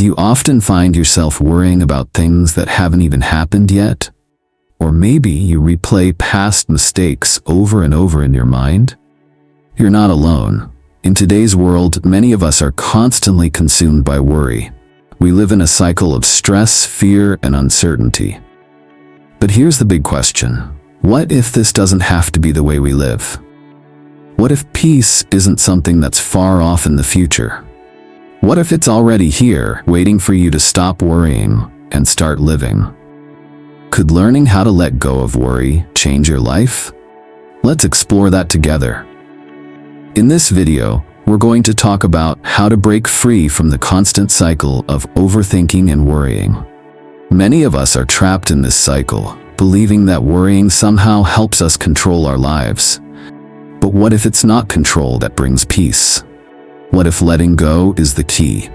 Do you often find yourself worrying about things that haven't even happened yet? Or maybe you replay past mistakes over and over in your mind? You're not alone. In today's world, many of us are constantly consumed by worry. We live in a cycle of stress, fear, and uncertainty. But here's the big question. What if this doesn't have to be the way we live? What if peace isn't something that's far off in the future? What if it's already here, waiting for you to stop worrying and start living? Could learning how to let go of worry change your life? Let's explore that together. In this video, we're going to talk about how to break free from the constant cycle of overthinking and worrying. Many of us are trapped in this cycle, believing that worrying somehow helps us control our lives. But what if it's not control that brings peace? What if letting go is the key?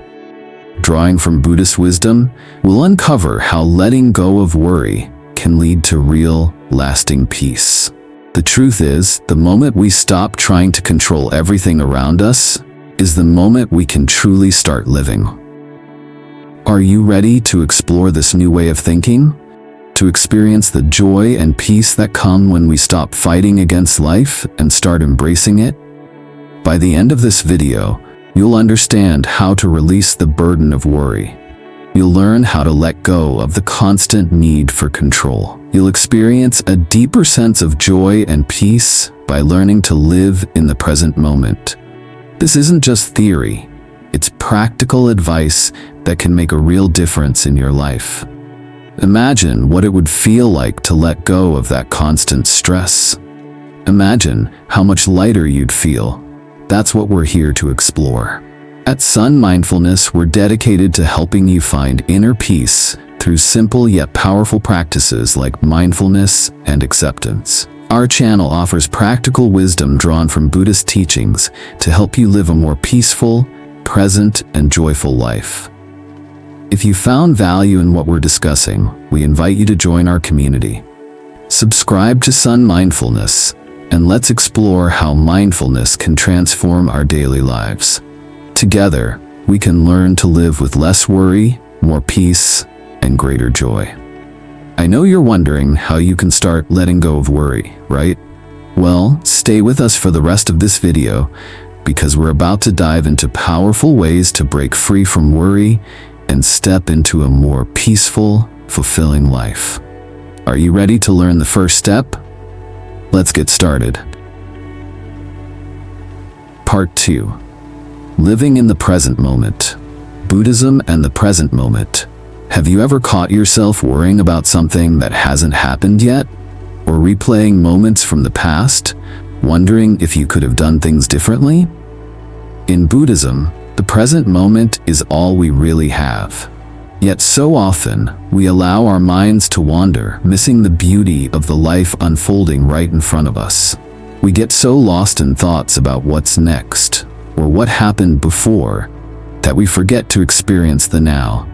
Drawing from Buddhist wisdom, we'll uncover how letting go of worry can lead to real, lasting peace. The truth is, the moment we stop trying to control everything around us is the moment we can truly start living. Are you ready to explore this new way of thinking? To experience the joy and peace that come when we stop fighting against life and start embracing it? By the end of this video, you'll understand how to release the burden of worry. You'll learn how to let go of the constant need for control. You'll experience a deeper sense of joy and peace by learning to live in the present moment. This isn't just theory, it's practical advice that can make a real difference in your life. Imagine what it would feel like to let go of that constant stress. Imagine how much lighter you'd feel. That's what we're here to explore. At Son.Mindfulness, we're dedicated to helping you find inner peace through simple yet powerful practices like mindfulness and acceptance. Our channel offers practical wisdom drawn from Buddhist teachings to help you live a more peaceful, present, and joyful life. If you found value in what we're discussing, we invite you to join our community. Subscribe to Son.Mindfulness, and let's explore how mindfulness can transform our daily lives. Together, we can learn to live with less worry, more peace, and greater joy. I know you're wondering how you can start letting go of worry, right? Well, stay with us for the rest of this video, because we're about to dive into powerful ways to break free from worry and step into a more peaceful, fulfilling life. Are you ready to learn the first step? Let's get started. Part 2. Living in the present moment. Buddhism and the present moment. Have you ever caught yourself worrying about something that hasn't happened yet? Or replaying moments from the past, wondering if you could have done things differently? In Buddhism, the present moment is all we really have. Yet so often, we allow our minds to wander, missing the beauty of the life unfolding right in front of us. We get so lost in thoughts about what's next, or what happened before, that we forget to experience the now.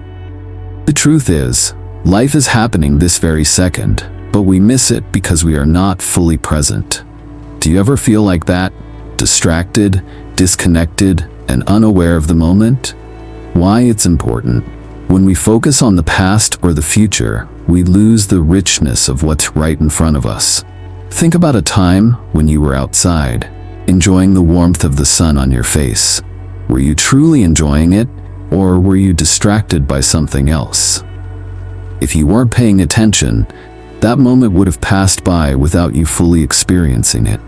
The truth is, life is happening this very second, but we miss it because we are not fully present. Do you ever feel like that? Distracted, disconnected, and unaware of the moment? Why it's important. When we focus on the past or the future, we lose the richness of what's right in front of us. Think about a time when you were outside, enjoying the warmth of the sun on your face. Were you truly enjoying it, or were you distracted by something else? If you weren't paying attention, that moment would have passed by without you fully experiencing it.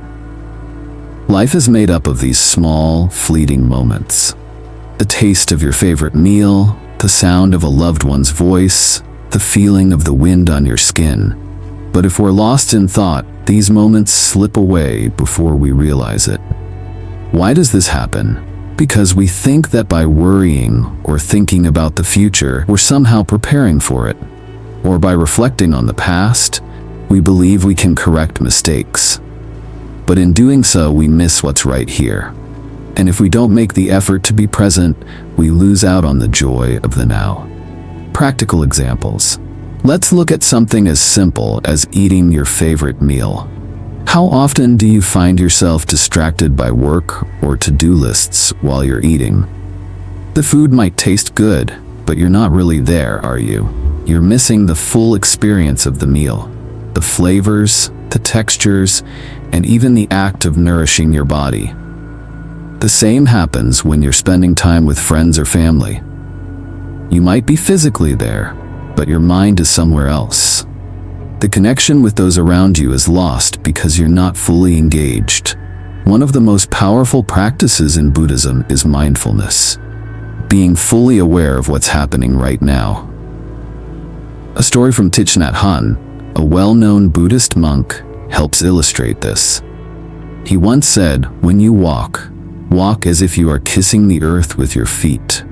Life is made up of these small, fleeting moments. The taste of your favorite meal, the sound of a loved one's voice, the feeling of the wind on your skin. But if we're lost in thought, these moments slip away before we realize it. Why does this happen? Because we think that by worrying or thinking about the future, we're somehow preparing for it. Or by reflecting on the past, we believe we can correct mistakes. But in doing so, we miss what's right here. And if we don't make the effort to be present, we lose out on the joy of the now. Practical examples. Let's look at something as simple as eating your favorite meal. How often do you find yourself distracted by work or to-do lists while you're eating? The food might taste good, but you're not really there, are you? You're missing the full experience of the meal, the flavors, the textures, and even the act of nourishing your body. The same happens when you're spending time with friends or family. You might be physically there, but your mind is somewhere else. The connection with those around you is lost because you're not fully engaged. One of the most powerful practices in Buddhism is mindfulness, being fully aware of what's happening right now. A story from Thich Nhat Hanh, a well-known Buddhist monk, helps illustrate this. He once said, "When you walk, walk as if you are kissing the earth with your feet."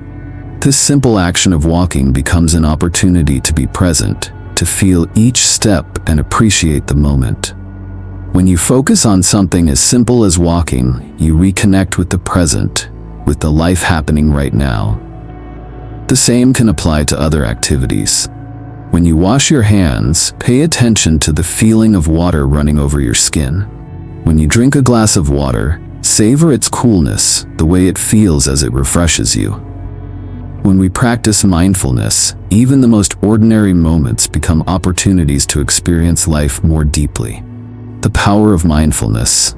This simple action of walking becomes an opportunity to be present, to feel each step and appreciate the moment. When you focus on something as simple as walking, you reconnect with the present, with the life happening right now. The same can apply to other activities. When you wash your hands, pay attention to the feeling of water running over your skin. When you drink a glass of water, savor its coolness, the way it feels as it refreshes you. When we practice mindfulness, even the most ordinary moments become opportunities to experience life more deeply. The power of mindfulness.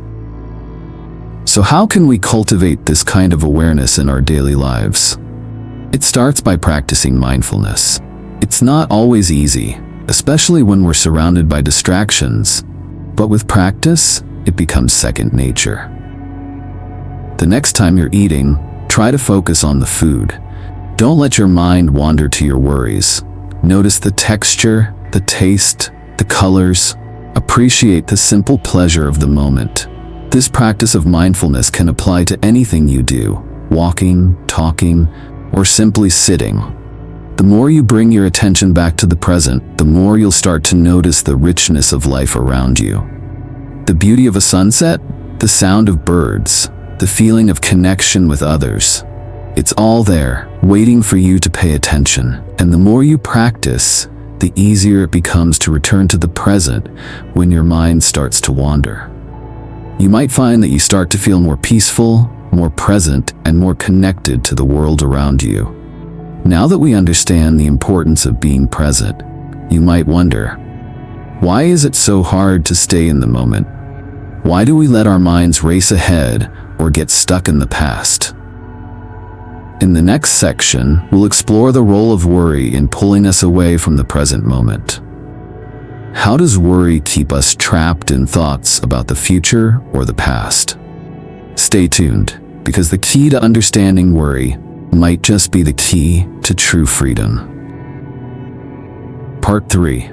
So how can we cultivate this kind of awareness in our daily lives? It starts by practicing mindfulness. It's not always easy, especially when we're surrounded by distractions, but with practice, it becomes second nature. The next time you're eating, try to focus on the food. Don't let your mind wander to your worries. Notice the texture, the taste, the colors. Appreciate the simple pleasure of the moment. This practice of mindfulness can apply to anything you do, walking, talking, or simply sitting. The more you bring your attention back to the present, the more you'll start to notice the richness of life around you. The beauty of a sunset, the sound of birds, the feeling of connection with others. It's all there, waiting for you to pay attention. And the more you practice, the easier it becomes to return to the present when your mind starts to wander. You might find that you start to feel more peaceful, more present, and more connected to the world around you. Now that we understand the importance of being present, you might wonder, why is it so hard to stay in the moment? Why do we let our minds race ahead or get stuck in the past? In the next section, we'll explore the role of worry in pulling us away from the present moment. How does worry keep us trapped in thoughts about the future or the past? Stay tuned, because the key to understanding worry might just be the key to true freedom. Part 3.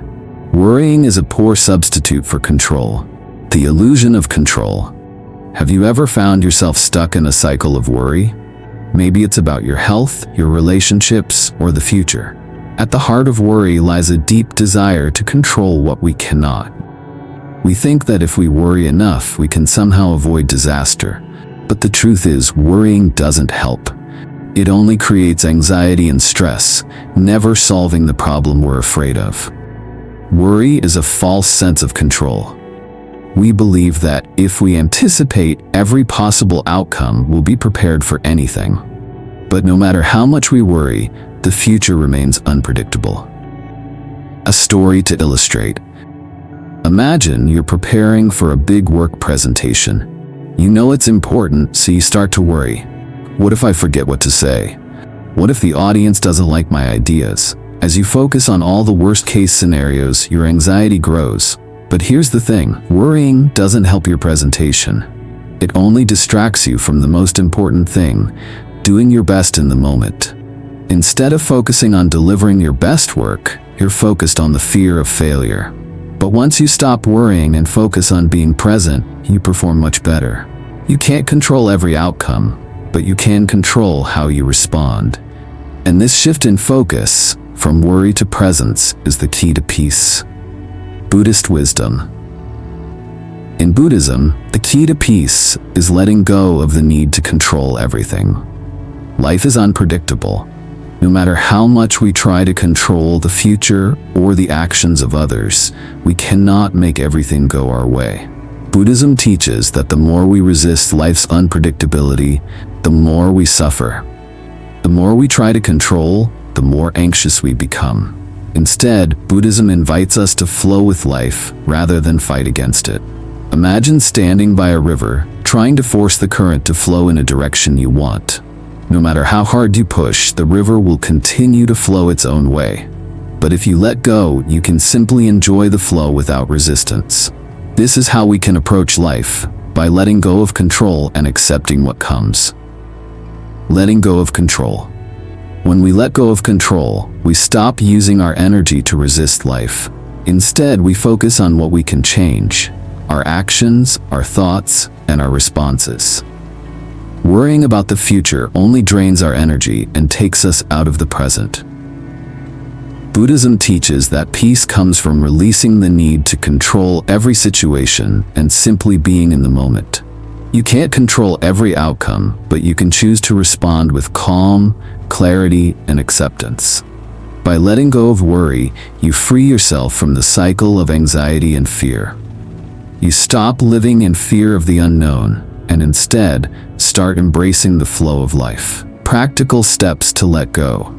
Worrying is a poor substitute for control. The illusion of control. Have you ever found yourself stuck in a cycle of worry? Maybe it's about your health, your relationships, or the future. At the heart of worry lies a deep desire to control what we cannot. We think that if we worry enough, we can somehow avoid disaster. But the truth is, worrying doesn't help. It only creates anxiety and stress, never solving the problem we're afraid of. Worry is a false sense of control. We believe that if we anticipate every possible outcome, we'll be prepared for anything. But no matter how much we worry, the future remains unpredictable. A story to illustrate. Imagine you're preparing for a big work presentation. You know it's important, so you start to worry. What if I forget what to say? What if the audience doesn't like my ideas? As you focus on all the worst-case scenarios, your anxiety grows. But here's the thing, worrying doesn't help your presentation. It only distracts you from the most important thing, doing your best in the moment. Instead of focusing on delivering your best work, you're focused on the fear of failure. But once you stop worrying and focus on being present, you perform much better. You can't control every outcome, but you can control how you respond. And this shift in focus, from worry to presence, is the key to peace. Buddhist wisdom. In Buddhism, the key to peace is letting go of the need to control everything. Life is unpredictable. No matter how much we try to control the future or the actions of others, we cannot make everything go our way. Buddhism teaches that the more we resist life's unpredictability, the more we suffer. The more we try to control, the more anxious we become. Instead, Buddhism invites us to flow with life rather than fight against it. Imagine standing by a river, trying to force the current to flow in a direction you want. No matter how hard you push, the river will continue to flow its own way. But if you let go, you can simply enjoy the flow without resistance. This is how we can approach life, by letting go of control and accepting what comes. Letting go of control. When we let go of control, we stop using our energy to resist life. Instead, we focus on what we can change: our actions, our thoughts, and our responses. Worrying about the future only drains our energy and takes us out of the present. Buddhism teaches that peace comes from releasing the need to control every situation and simply being in the moment. You can't control every outcome, but you can choose to respond with calm, clarity, and acceptance. By letting go of worry, you free yourself from the cycle of anxiety and fear. You stop living in fear of the unknown and instead start embracing the flow of life. Practical steps to let go.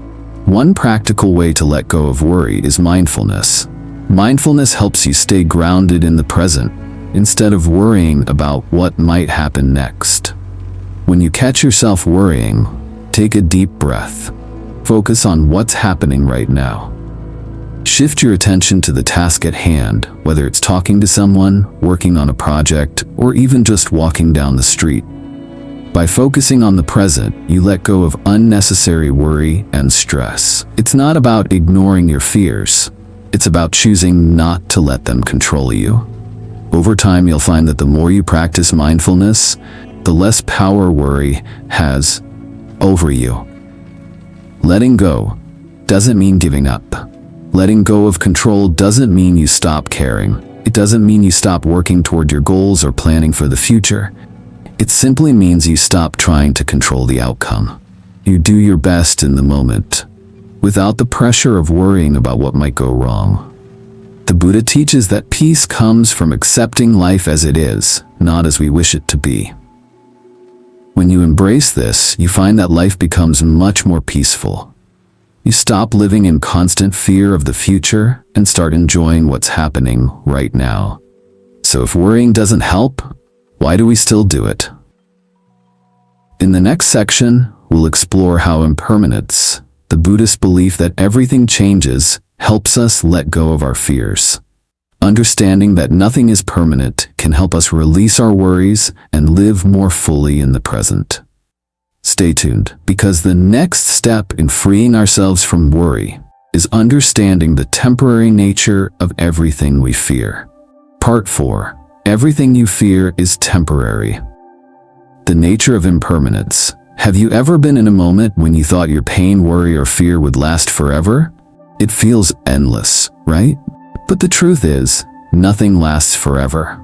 One practical way to let go of worry is mindfulness. Mindfulness helps you stay grounded in the present instead of worrying about what might happen next. When you catch yourself worrying, take a deep breath. Focus on what's happening right now. Shift your attention to the task at hand, whether it's talking to someone, working on a project, or even just walking down the street. By focusing on the present, you let go of unnecessary worry and stress. It's not about ignoring your fears. It's about choosing not to let them control you. Over time, you'll find that the more you practice mindfulness, the less power worry has over you. Letting go doesn't mean giving up. Letting go of control doesn't mean you stop caring. It doesn't mean you stop working toward your goals or planning for the future. It simply means you stop trying to control the outcome. You do your best in the moment, without the pressure of worrying about what might go wrong. The Buddha teaches that peace comes from accepting life as it is, not as we wish it to be. When you embrace this, you find that life becomes much more peaceful. You stop living in constant fear of the future and start enjoying what's happening right now. So if worrying doesn't help, why do we still do it? In the next section, we'll explore how impermanence, the Buddhist belief that everything changes, helps us let go of our fears. Understanding that nothing is permanent can help us release our worries and live more fully in the present. Stay tuned, because the next step in freeing ourselves from worry is understanding the temporary nature of everything we fear. Part 4. Everything you fear is temporary. The nature of impermanence. Have you ever been in a moment when you thought your pain, worry, or fear would last forever? It feels endless, right? But the truth is, nothing lasts forever.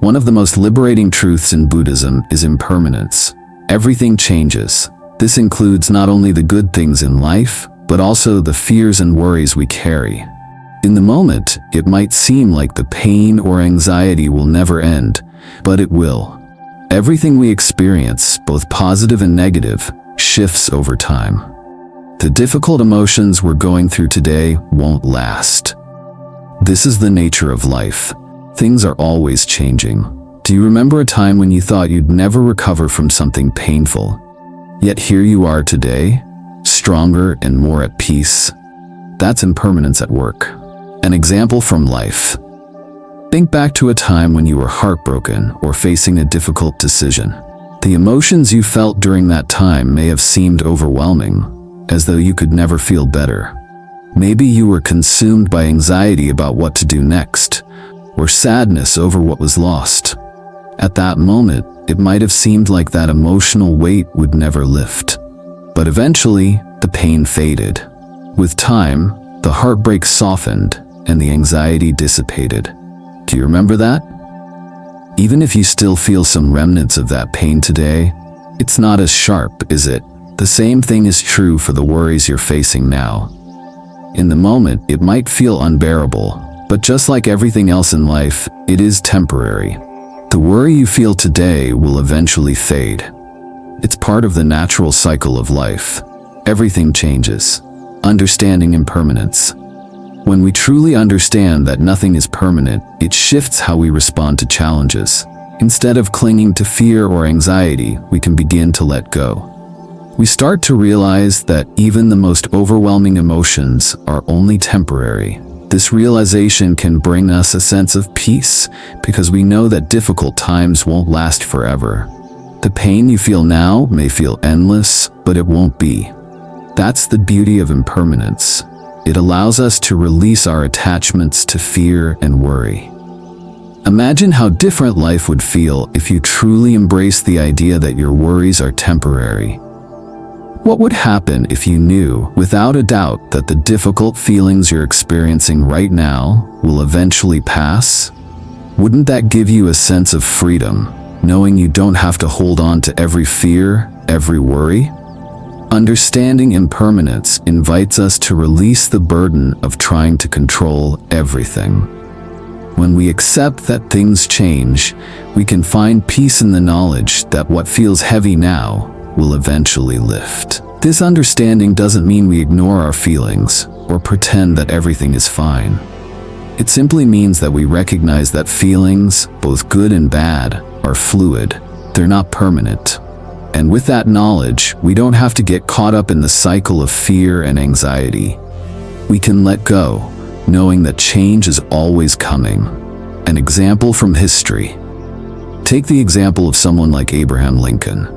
One of the most liberating truths in Buddhism is impermanence. Everything changes. This includes not only the good things in life, but also the fears and worries we carry. In the moment, it might seem like the pain or anxiety will never end, but it will. Everything we experience, both positive and negative, shifts over time. The difficult emotions we're going through today won't last. This is the nature of life. Things are always changing. Do you remember a time when you thought you'd never recover from something painful? Yet here you are today, stronger and more at peace. That's impermanence at work. An example from life. Think back to a time when you were heartbroken or facing a difficult decision. The emotions you felt during that time may have seemed overwhelming, as though you could never feel better. Maybe you were consumed by anxiety about what to do next, or sadness over what was lost. At that moment, it might have seemed like that emotional weight would never lift. But eventually, the pain faded. With time, the heartbreak softened and the anxiety dissipated. Do you remember that? Even if you still feel some remnants of that pain today, it's not as sharp, is it? The same thing is true for the worries you're facing now. In the moment, it might feel unbearable, but just like everything else in life, it is temporary. The worry you feel today will eventually fade. It's part of the natural cycle of life. Everything changes. Understanding impermanence. When we truly understand that nothing is permanent, it shifts how we respond to challenges. Instead of clinging to fear or anxiety, we can begin to let go. We start to realize that even the most overwhelming emotions are only temporary. This realization can bring us a sense of peace because we know that difficult times won't last forever. The pain you feel now may feel endless, but it won't be. That's the beauty of impermanence. It allows us to release our attachments to fear and worry. Imagine how different life would feel if you truly embraced the idea that your worries are temporary. What would happen if you knew, without a doubt, that the difficult feelings you're experiencing right now will eventually pass? Wouldn't that give you a sense of freedom, knowing you don't have to hold on to every fear, every worry? Understanding impermanence invites us to release the burden of trying to control everything. When we accept that things change, we can find peace in the knowledge that what feels heavy now will eventually lift. This understanding doesn't mean we ignore our feelings or pretend that everything is fine. It simply means that we recognize that feelings, both good and bad, are fluid. They're not permanent. And with that knowledge, we don't have to get caught up in the cycle of fear and anxiety. We can let go, knowing that change is always coming. An example from history. Take the example of someone like Abraham Lincoln.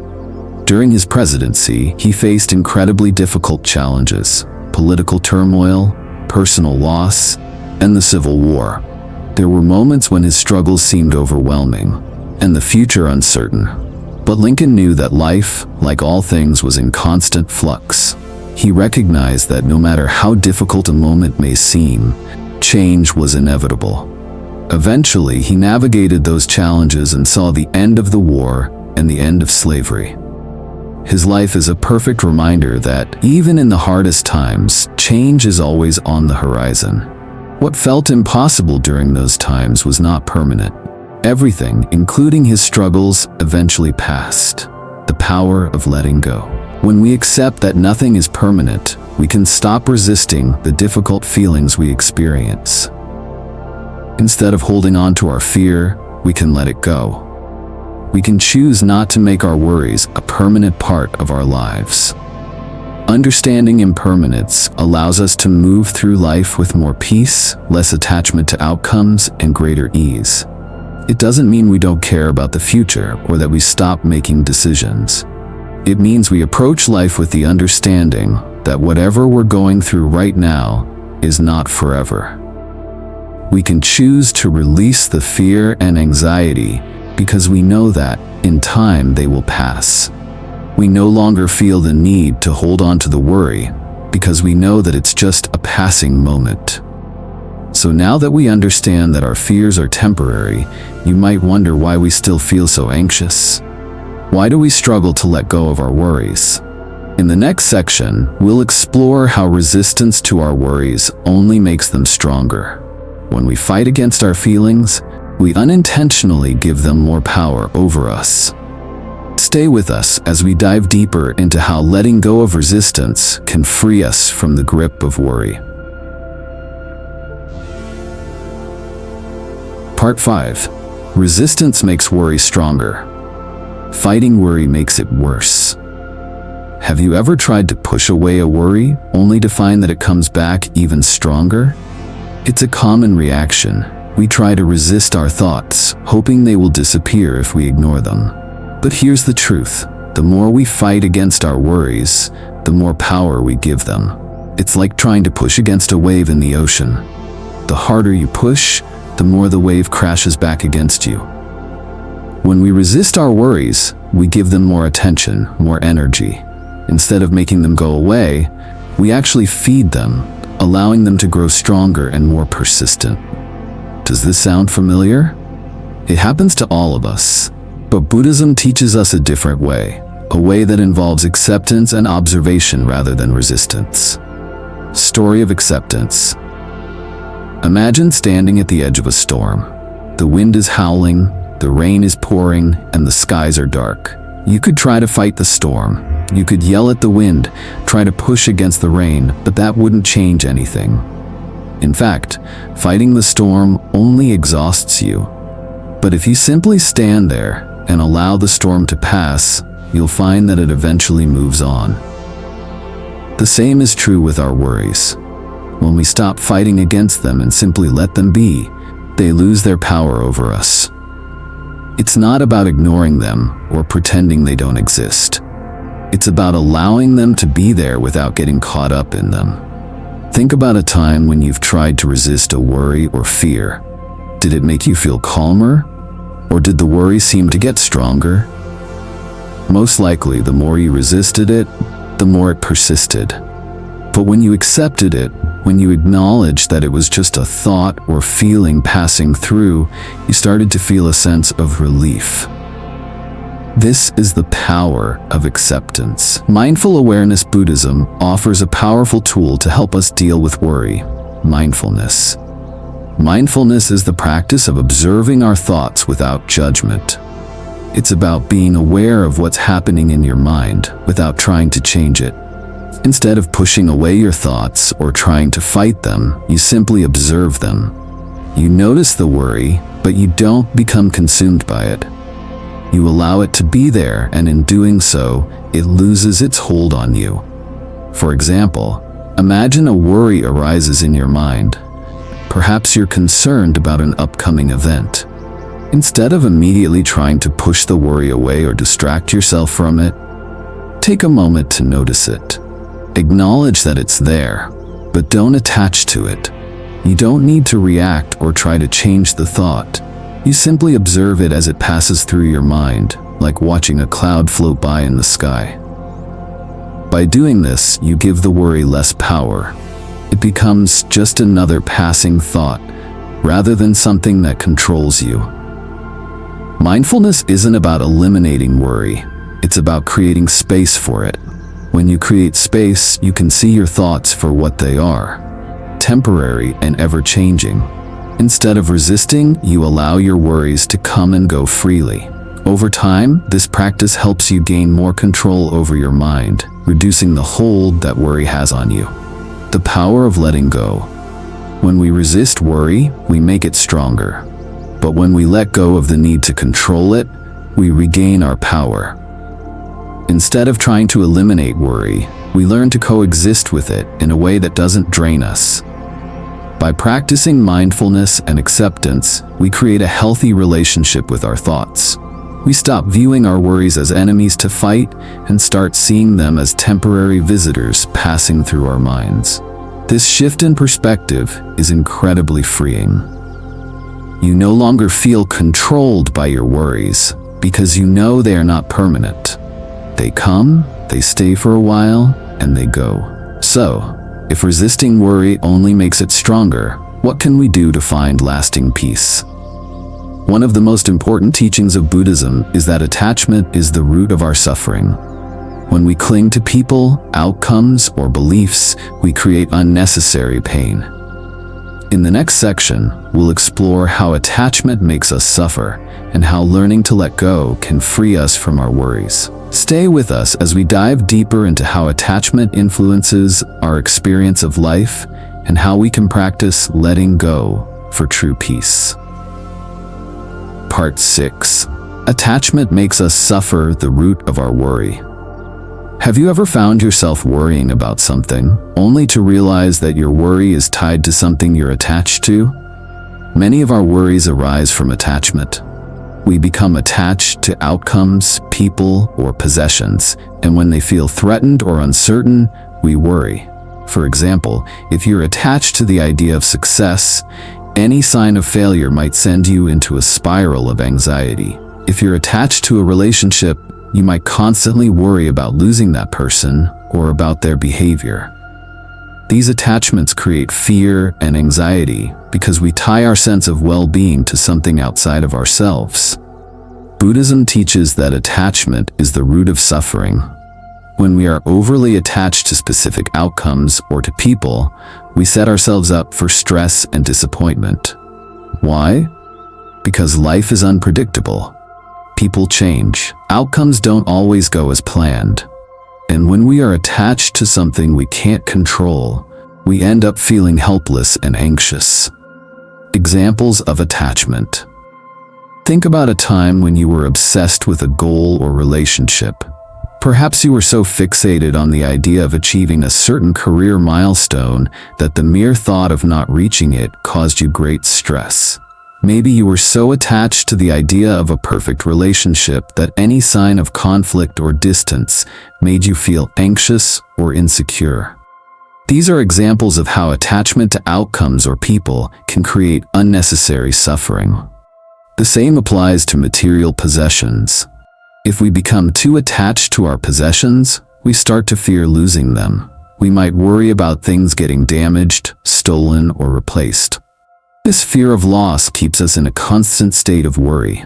During his presidency, he faced incredibly difficult challenges: political turmoil, personal loss, and the Civil War. There were moments when his struggles seemed overwhelming, and the future uncertain. But Lincoln knew that life, like all things, was in constant flux. He recognized that no matter how difficult a moment may seem, change was inevitable. Eventually, he navigated those challenges and saw the end of the war and the end of slavery. His life is a perfect reminder that, even in the hardest times, change is always on the horizon. What felt impossible during those times was not permanent. Everything, including his struggles, eventually passed. The power of letting go. When we accept that nothing is permanent, we can stop resisting the difficult feelings we experience. Instead of holding on to our fear, we can let it go. We can choose not to make our worries a permanent part of our lives. Understanding impermanence allows us to move through life with more peace, less attachment to outcomes, and greater ease. It doesn't mean we don't care about the future or that we stop making decisions. It means we approach life with the understanding that whatever we're going through right now is not forever. We can choose to release the fear and anxiety because we know that, in time, they will pass. We no longer feel the need to hold on to the worry because we know that it's just a passing moment. So now that we understand that our fears are temporary, you might wonder why we still feel so anxious. Why do we struggle to let go of our worries? In the next section, we'll explore how resistance to our worries only makes them stronger. When we fight against our feelings, we unintentionally give them more power over us. Stay with us as we dive deeper into how letting go of resistance can free us from the grip of worry. Part 5. Resistance makes worry stronger. Fighting worry makes it worse. Have you ever tried to push away a worry only to find that it comes back even stronger? It's a common reaction. We try to resist our thoughts, hoping they will disappear if we ignore them. But here's the truth. The more we fight against our worries, the more power we give them. It's like trying to push against a wave in the ocean. The harder you push, the more the wave crashes back against you. When we resist our worries, we give them more attention, more energy. Instead of making them go away, we actually feed them, allowing them to grow stronger and more persistent. Does this sound familiar? It happens to all of us, but Buddhism teaches us a different way, a way that involves acceptance and observation rather than resistance. Story of acceptance. Imagine standing at the edge of a storm. The wind is howling, the rain is pouring, and the skies are dark. You could try to fight the storm, You could yell at the wind, try to push against the rain, but that wouldn't change anything. In fact, fighting the storm only exhausts you. But if you simply stand there and allow the storm to pass, you'll find that it eventually moves on. The same is true with our worries. When we stop fighting against them and simply let them be, they lose their power over us. It's not about ignoring them or pretending they don't exist. It's about allowing them to be there without getting caught up in them. Think about a time when you've tried to resist a worry or fear. Did it make you feel calmer? Or did the worry seem to get stronger? Most likely, the more you resisted it, the more it persisted. But when you accepted it, when you acknowledged that it was just a thought or feeling passing through, you started to feel a sense of relief. This is the power of acceptance. Mindful awareness Buddhism offers a powerful tool to help us deal with worry: mindfulness. Mindfulness is the practice of observing our thoughts without judgment. It's about being aware of what's happening in your mind without trying to change it. Instead of pushing away your thoughts or trying to fight them, you simply observe them. You notice the worry, but you don't become consumed by it. You allow it to be there, and in doing so, it loses its hold on you. For example, imagine a worry arises in your mind. Perhaps you're concerned about an upcoming event. Instead of immediately trying to push the worry away or distract yourself from it, take a moment to notice it. Acknowledge that it's there, but don't attach to it. You don't need to react or try to change the thought. You simply observe it as it passes through your mind, like watching a cloud float by in the sky. By doing this, you give the worry less power. It becomes just another passing thought, rather than something that controls you. Mindfulness isn't about eliminating worry. It's about creating space for it. When you create space, you can see your thoughts for what they are: temporary and ever-changing. Instead of resisting, you allow your worries to come and go freely. Over time, this practice helps you gain more control over your mind, reducing the hold that worry has on you. The power of letting go. When we resist worry, we make it stronger. But when we let go of the need to control it, we regain our power. Instead of trying to eliminate worry, we learn to coexist with it in a way that doesn't drain us. By practicing mindfulness and acceptance, we create a healthy relationship with our thoughts. We stop viewing our worries as enemies to fight and start seeing them as temporary visitors passing through our minds. This shift in perspective is incredibly freeing. You no longer feel controlled by your worries because you know they are not permanent. They come, they stay for a while, and they go. So, if resisting worry only makes it stronger, what can we do to find lasting peace? One of the most important teachings of Buddhism is that attachment is the root of our suffering. When we cling to people, outcomes, or beliefs, we create unnecessary pain. In the next section, we'll explore how attachment makes us suffer and how learning to let go can free us from our worries. Stay with us as we dive deeper into how attachment influences our experience of life and how we can practice letting go for true peace. Part 6. Attachment makes us suffer the root of our worry. Have you ever found yourself worrying about something, only to realize that your worry is tied to something you're attached to? Many of our worries arise from attachment. We become attached to outcomes, people, or possessions, and when they feel threatened or uncertain, we worry. For example, if you're attached to the idea of success, any sign of failure might send you into a spiral of anxiety. If you're attached to a relationship, you might constantly worry about losing that person or about their behavior. These attachments create fear and anxiety because we tie our sense of well-being to something outside of ourselves. Buddhism teaches that attachment is the root of suffering. When we are overly attached to specific outcomes or to people, we set ourselves up for stress and disappointment. Why? Because life is unpredictable. People change. Outcomes don't always go as planned. And when we are attached to something we can't control, we end up feeling helpless and anxious. Examples of attachment. Think about a time when you were obsessed with a goal or relationship. Perhaps you were so fixated on the idea of achieving a certain career milestone that the mere thought of not reaching it caused you great stress. Maybe you were so attached to the idea of a perfect relationship that any sign of conflict or distance made you feel anxious or insecure. These are examples of how attachment to outcomes or people can create unnecessary suffering. The same applies to material possessions. If we become too attached to our possessions, we start to fear losing them. We might worry about things getting damaged, stolen, or replaced. This fear of loss keeps us in a constant state of worry.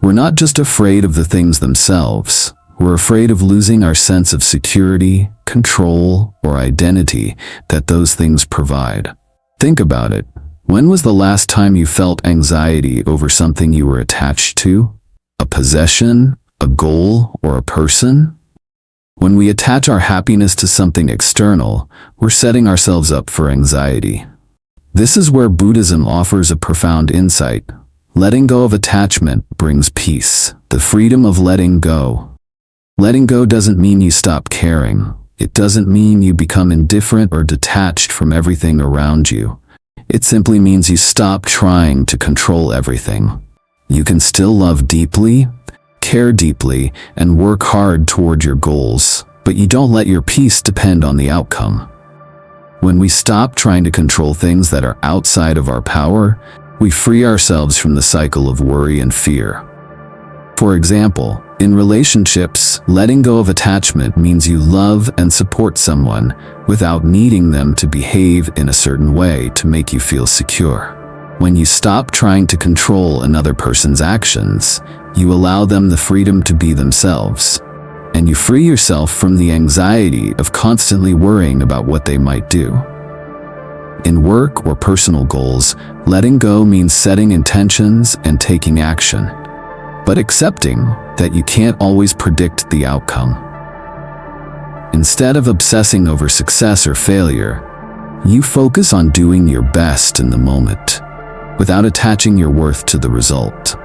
We're not just afraid of the things themselves. We're afraid of losing our sense of security, control, or identity that those things provide. Think about it. When was the last time you felt anxiety over something you were attached to? A possession, a goal, or a person? When we attach our happiness to something external, we're setting ourselves up for anxiety. This is where Buddhism offers a profound insight. Letting go of attachment brings peace, the freedom of letting go. Letting go doesn't mean you stop caring. It doesn't mean you become indifferent or detached from everything around you. It simply means you stop trying to control everything. You can still love deeply, care deeply, and work hard toward your goals, but you don't let your peace depend on the outcome. When we stop trying to control things that are outside of our power, we free ourselves from the cycle of worry and fear. For example, in relationships, letting go of attachment means you love and support someone without needing them to behave in a certain way to make you feel secure. When you stop trying to control another person's actions, you allow them the freedom to be themselves, and you free yourself from the anxiety of constantly worrying about what they might do. In work or personal goals, letting go means setting intentions and taking action, but accepting that you can't always predict the outcome. Instead of obsessing over success or failure, you focus on doing your best in the moment, without attaching your worth to the result.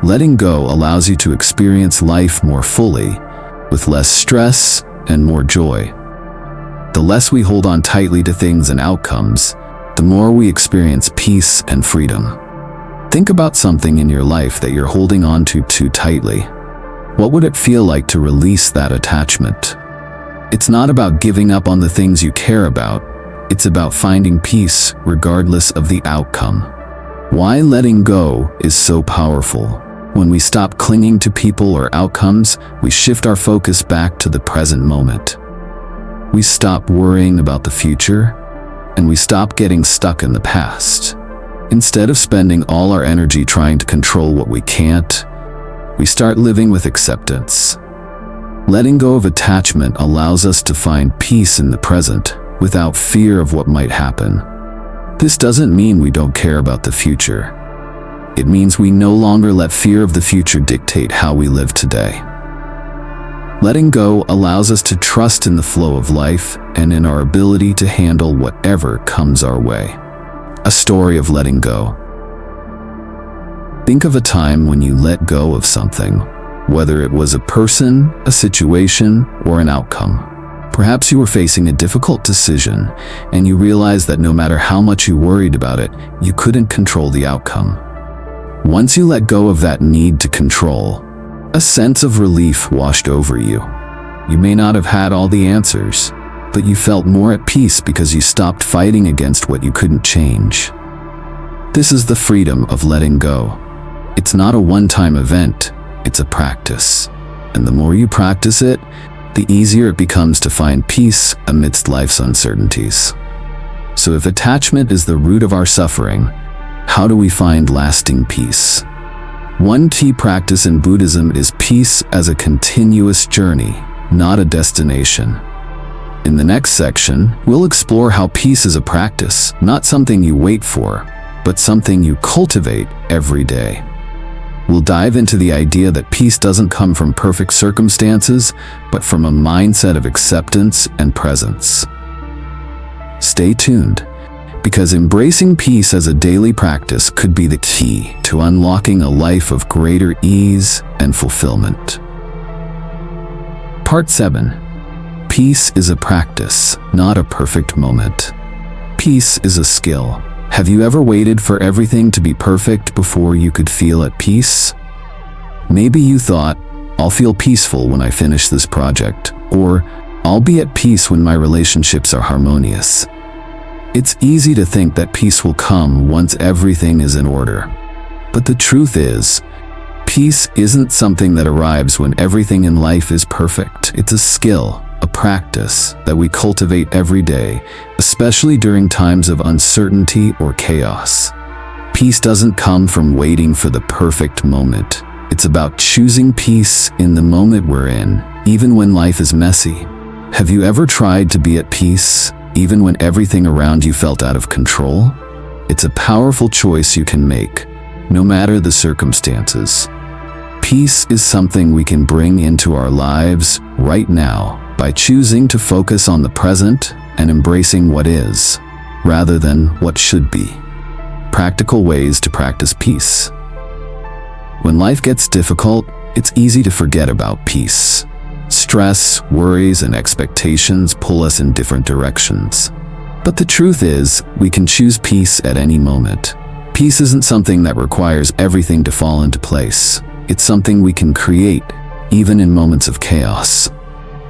Letting go allows you to experience life more fully, with less stress and more joy. The less we hold on tightly to things and outcomes, the more we experience peace and freedom. Think about something in your life that you're holding on to too tightly. What would it feel like to release that attachment? It's not about giving up on the things you care about. It's about finding peace regardless of the outcome. Why letting go is so powerful. When we stop clinging to people or outcomes, we shift our focus back to the present moment. We stop worrying about the future, and we stop getting stuck in the past. Instead of spending all our energy trying to control what we can't, we start living with acceptance. Letting go of attachment allows us to find peace in the present without fear of what might happen. This doesn't mean we don't care about the future. It means we no longer let fear of the future dictate how we live today. Letting go allows us to trust in the flow of life and in our ability to handle whatever comes our way. A story of letting go. Think of a time when you let go of something, whether it was a person, a situation, or an outcome. Perhaps you were facing a difficult decision, and you realized that no matter how much you worried about it, you couldn't control the outcome. Once you let go of that need to control, a sense of relief washed over you. You may not have had all the answers, but you felt more at peace because you stopped fighting against what you couldn't change. This is the freedom of letting go. It's not a one-time event, it's a practice. And the more you practice it, the easier it becomes to find peace amidst life's uncertainties. So if attachment is the root of our suffering, how do we find lasting peace? One key practice in Buddhism is peace as a continuous journey, not a destination. In the next section, we'll explore how peace is a practice, not something you wait for, but something you cultivate every day. we'll dive into the idea that peace doesn't come from perfect circumstances, but from a mindset of acceptance and presence. Stay tuned, because embracing peace as a daily practice could be the key to unlocking a life of greater ease and fulfillment. Part 7. Peace is a practice, not a perfect moment. Peace is a skill. Have you ever waited for everything to be perfect before you could feel at peace? Maybe you thought, I'll feel peaceful when I finish this project, or I'll be at peace when my relationships are harmonious. It's easy to think that peace will come once everything is in order. But the truth is, peace isn't something that arrives when everything in life is perfect. It's a skill, a practice that we cultivate every day, especially during times of uncertainty or chaos. Peace doesn't come from waiting for the perfect moment. It's about choosing peace in the moment we're in, even when life is messy. Have you ever tried to be at peace, even when everything around you felt out of control? It's a powerful choice you can make, no matter the circumstances. Peace is something we can bring into our lives right now by choosing to focus on the present and embracing what is, rather than what should be. Practical ways to practice peace. When life gets difficult, it's easy to forget about peace. Stress, worries, and expectations pull us in different directions. But the truth is, we can choose peace at any moment. Peace isn't something that requires everything to fall into place. It's something we can create, even in moments of chaos.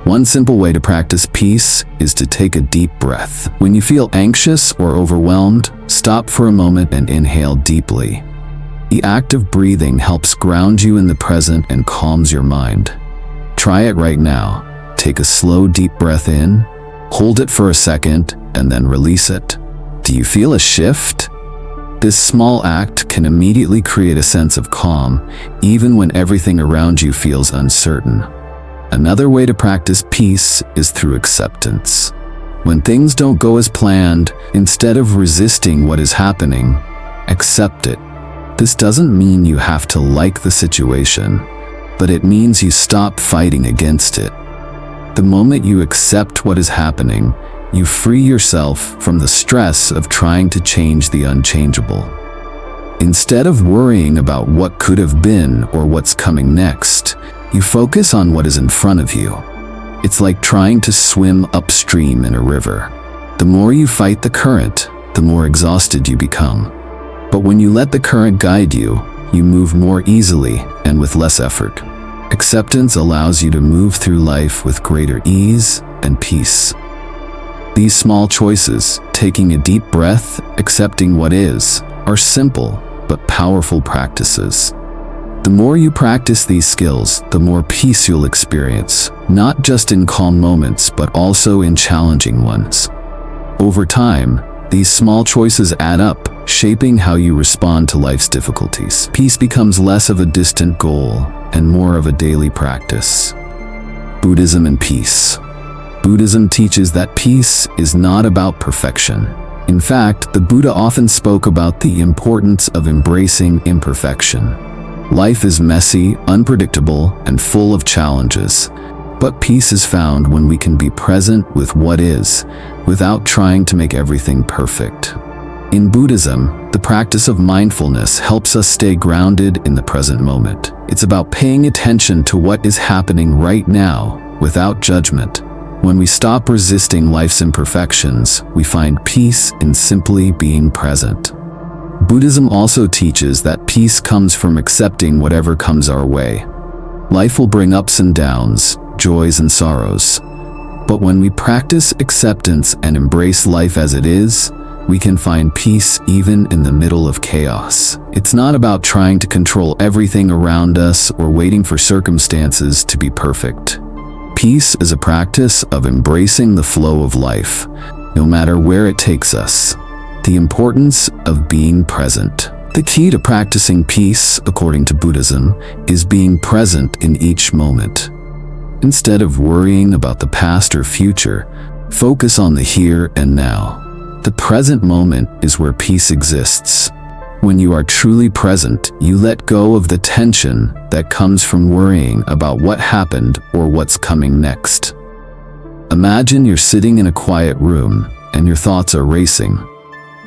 One simple way to practice peace is to take a deep breath. When you feel anxious or overwhelmed, stop for a moment and inhale deeply. The act of breathing helps ground you in the present and calms your mind. Try it right now. Take a slow, deep breath in, hold it for a second, and then release it. Do you feel a shift? This small act can immediately create a sense of calm, even when everything around you feels uncertain. Another way to practice peace is through acceptance. When things don't go as planned, instead of resisting what is happening, accept it. This doesn't mean you have to like the situation, but it means you stop fighting against it. The moment you accept what is happening, you free yourself from the stress of trying to change the unchangeable. Instead of worrying about what could have been or what's coming next, you focus on what is in front of you. It's like trying to swim upstream in a river. The more you fight the current, the more exhausted you become. But when you let the current guide you, you move more easily and with less effort. Acceptance allows you to move through life with greater ease and peace. These small choices, taking a deep breath, accepting what is, are simple but powerful practices. The more you practice these skills, the more peace you'll experience, not just in calm moments, but also in challenging ones. Over time, these small choices add up, shaping how you respond to life's difficulties. Peace becomes less of a distant goal and more of a daily practice. Buddhism and peace. Buddhism teaches that peace is not about perfection. In fact, the Buddha often spoke about the importance of embracing imperfection. Life is messy, unpredictable, and full of challenges, but peace is found when we can be present with what is, without trying to make everything perfect. In Buddhism, the practice of mindfulness helps us stay grounded in the present moment. It's about paying attention to what is happening right now, without judgment. When we stop resisting life's imperfections, we find peace in simply being present. Buddhism also teaches that peace comes from accepting whatever comes our way. Life will bring ups and downs, joys and sorrows. But when we practice acceptance and embrace life as it is, we can find peace even in the middle of chaos. It's not about trying to control everything around us or waiting for circumstances to be perfect. Peace is a practice of embracing the flow of life, no matter where it takes us. The importance of being present. The key to practicing peace, according to Buddhism, is being present in each moment. Instead of worrying about the past or future, focus on the here and now. The present moment is where peace exists. When you are truly present, you let go of the tension that comes from worrying about what happened or what's coming next. Imagine you're sitting in a quiet room and your thoughts are racing.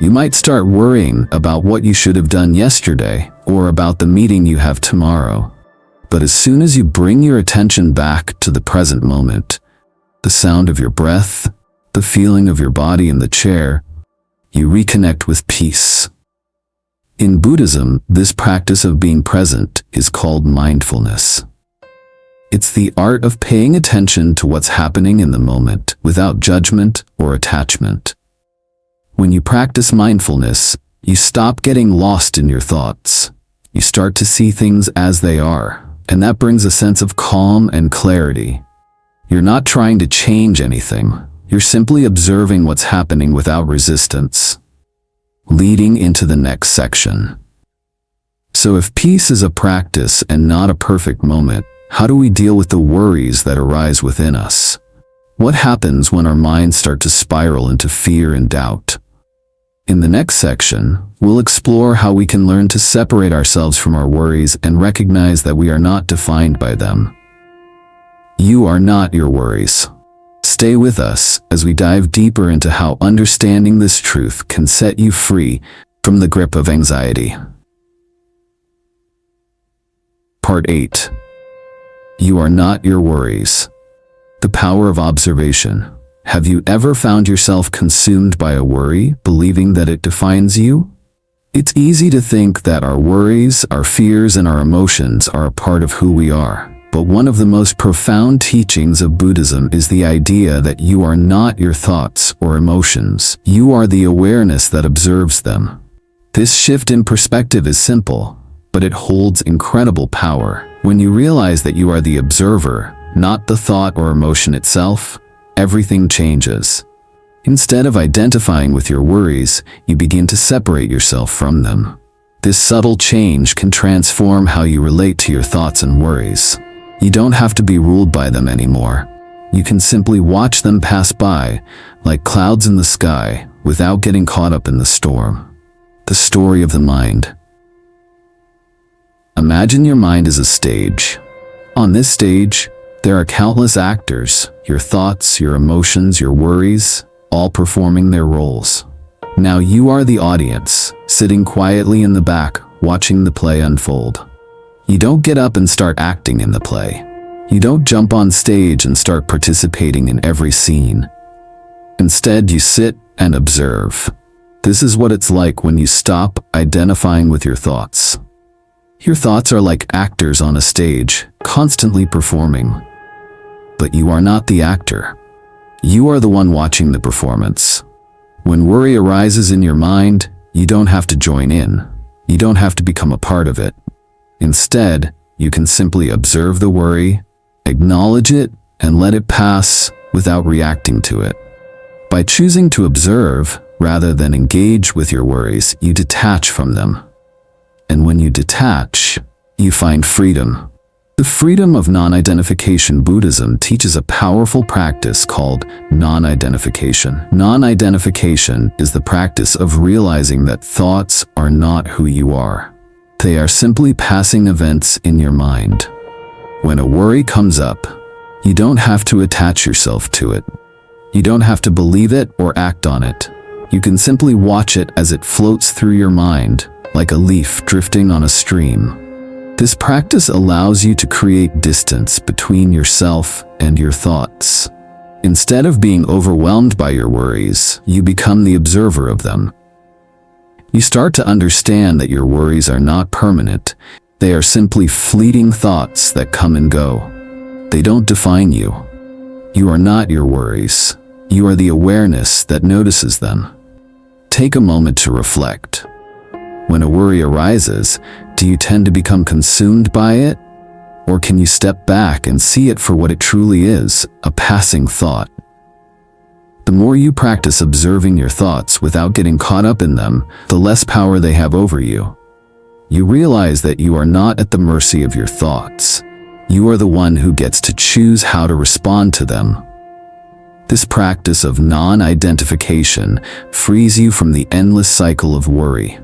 You might start worrying about what you should have done yesterday or about the meeting you have tomorrow. But as soon as you bring your attention back to the present moment, the sound of your breath, the feeling of your body in the chair, you reconnect with peace. In Buddhism, this practice of being present is called mindfulness. It's the art of paying attention to what's happening in the moment without judgment or attachment. When you practice mindfulness, you stop getting lost in your thoughts. You start to see things as they are, and that brings a sense of calm and clarity. You're not trying to change anything. You're simply observing what's happening without resistance. Leading into the next section. So if peace is a practice and not a perfect moment, how do we deal with the worries that arise within us? What happens when our minds start to spiral into fear and doubt? In the next section, we'll explore how we can learn to separate ourselves from our worries and recognize that we are not defined by them. You are not your worries. Stay with us as we dive deeper into how understanding this truth can set you free from the grip of anxiety. Part 8. You are not your worries. The power of observation. Have you ever found yourself consumed by a worry, believing that it defines you? It's easy to think that our worries, our fears, and our emotions are a part of who we are. But one of the most profound teachings of Buddhism is the idea that you are not your thoughts or emotions. You are the awareness that observes them. This shift in perspective is simple, but it holds incredible power. When you realize that you are the observer, not the thought or emotion itself, everything changes. Instead of identifying with your worries, you begin to separate yourself from them. This subtle change can transform how you relate to your thoughts and worries. You don't have to be ruled by them anymore. You can simply watch them pass by, like clouds in the sky, without getting caught up in the storm. The story of the mind. Imagine your mind as a stage. On this stage, there are countless actors, your thoughts, your emotions, your worries, all performing their roles. Now you are the audience, sitting quietly in the back, watching the play unfold. You don't get up and start acting in the play. You don't jump on stage and start participating in every scene. Instead, you sit and observe. This is what it's like when you stop identifying with your thoughts. Your thoughts are like actors on a stage, constantly performing. But you are not the actor. You are the one watching the performance. When worry arises in your mind, you don't have to join in. You don't have to become a part of it. Instead, you can simply observe the worry, acknowledge it, and let it pass without reacting to it. By choosing to observe rather than engage with your worries, you detach from them. And when you detach, you find freedom. The freedom of non-identification. Buddhism teaches a powerful practice called non-identification. Non-identification is the practice of realizing that thoughts are not who you are. They are simply passing events in your mind. When a worry comes up, you don't have to attach yourself to it. You don't have to believe it or act on it. You can simply watch it as it floats through your mind, like a leaf drifting on a stream. This practice allows you to create distance between yourself and your thoughts. Instead of being overwhelmed by your worries, you become the observer of them. You start to understand that your worries are not permanent. They are simply fleeting thoughts that come and go. They don't define you. You are not your worries. You are the awareness that notices them. Take a moment to reflect. When a worry arises, do you tend to become consumed by it? Or can you step back and see it for what it truly is, a passing thought? The more you practice observing your thoughts without getting caught up in them, the less power they have over you. You realize that you are not at the mercy of your thoughts. You are the one who gets to choose how to respond to them. This practice of non-identification frees you from the endless cycle of worry.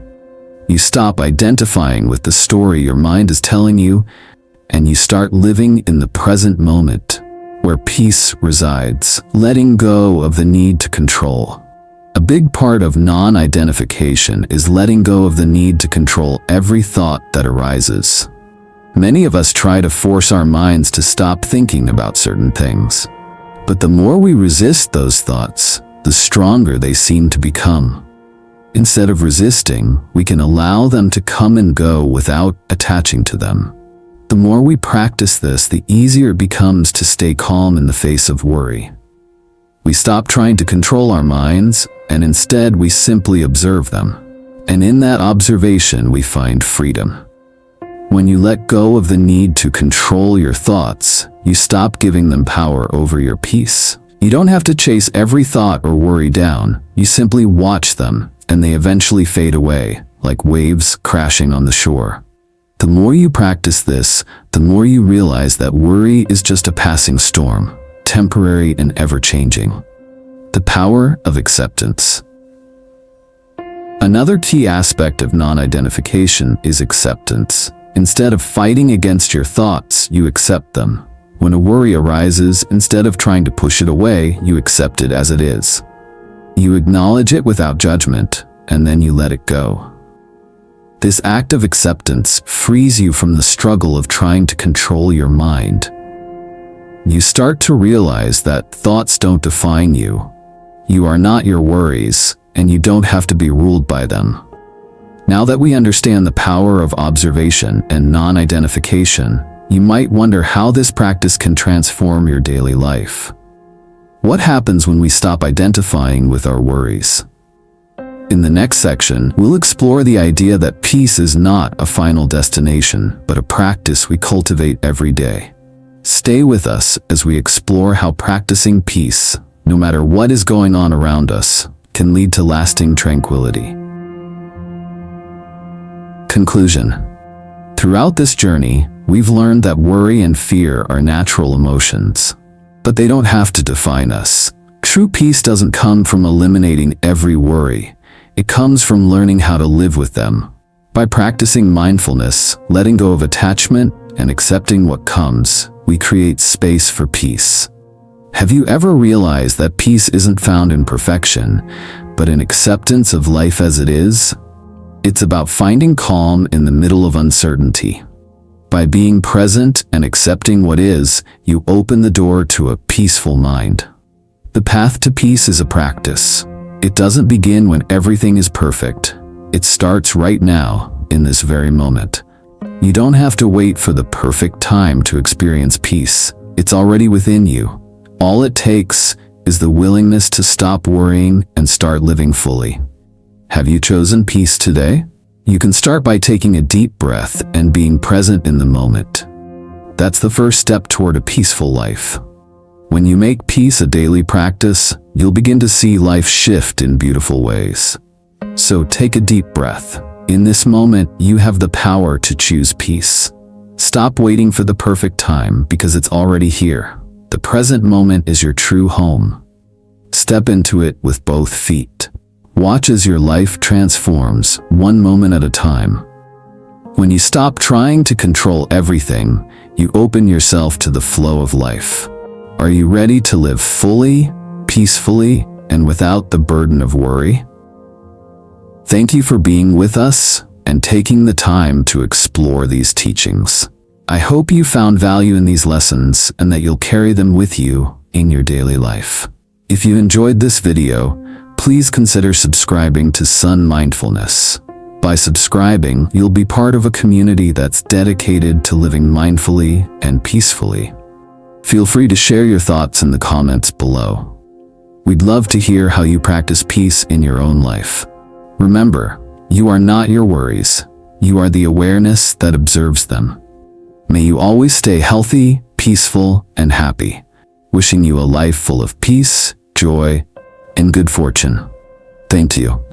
You stop identifying with the story your mind is telling you, and you start living in the present moment, where peace resides, letting go of the need to control. A big part of non-identification is letting go of the need to control every thought that arises. Many of us try to force our minds to stop thinking about certain things. But the more we resist those thoughts, the stronger they seem to become. Instead of resisting, we can allow them to come and go without attaching to them. The more we practice this, the easier it becomes to stay calm in the face of worry. We stop trying to control our minds, and instead we simply observe them. And in that observation, we find freedom. When you let go of the need to control your thoughts, you stop giving them power over your peace. You don't have to chase every thought or worry down. You simply watch them, and they eventually fade away, like waves crashing on the shore. The more you practice this, the more you realize that worry is just a passing storm, temporary and ever-changing. The power of acceptance. Another key aspect of non-identification is acceptance. Instead of fighting against your thoughts, you accept them. When a worry arises, instead of trying to push it away, you accept it as it is. You acknowledge it without judgment, and then you let it go. This act of acceptance frees you from the struggle of trying to control your mind. You start to realize that thoughts don't define you. You are not your worries, and you don't have to be ruled by them. Now that we understand the power of observation and non-identification, you might wonder how this practice can transform your daily life. What happens when we stop identifying with our worries? In the next section, we'll explore the idea that peace is not a final destination, but a practice we cultivate every day. Stay with us as we explore how practicing peace, no matter what is going on around us, can lead to lasting tranquility. Conclusion. Throughout this journey, we've learned that worry and fear are natural emotions, but they don't have to define us. True peace doesn't come from eliminating every worry. It comes from learning how to live with them. By practicing mindfulness, letting go of attachment, and accepting what comes, we create space for peace. Have you ever realized that peace isn't found in perfection, but in acceptance of life as it is? It's about finding calm in the middle of uncertainty. By being present and accepting what is, you open the door to a peaceful mind. The path to peace is a practice. It doesn't begin when everything is perfect. It starts right now, in this very moment. You don't have to wait for the perfect time to experience peace. It's already within you. All it takes is the willingness to stop worrying and start living fully. Have you chosen peace today? You can start by taking a deep breath and being present in the moment. That's the first step toward a peaceful life. When you make peace a daily practice, you'll begin to see life shift in beautiful ways. So take a deep breath. In this moment, you have the power to choose peace. Stop waiting for the perfect time because it's already here. The present moment is your true home. Step into it with both feet. Watch as your life transforms, one moment at a time. When you stop trying to control everything, you open yourself to the flow of life. Are you ready to live fully, peacefully, and without the burden of worry? Thank you for being with us and taking the time to explore these teachings. I hope you found value in these lessons and that you'll carry them with you in your daily life. If you enjoyed this video, please consider subscribing to Son.Mindfulness. By subscribing, you'll be part of a community that's dedicated to living mindfully and peacefully. Feel free to share your thoughts in the comments below. We'd love to hear how you practice peace in your own life. Remember, you are not your worries. You are the awareness that observes them. May you always stay healthy, peaceful, and happy. Wishing you a life full of peace, joy, and good fortune. Thank you.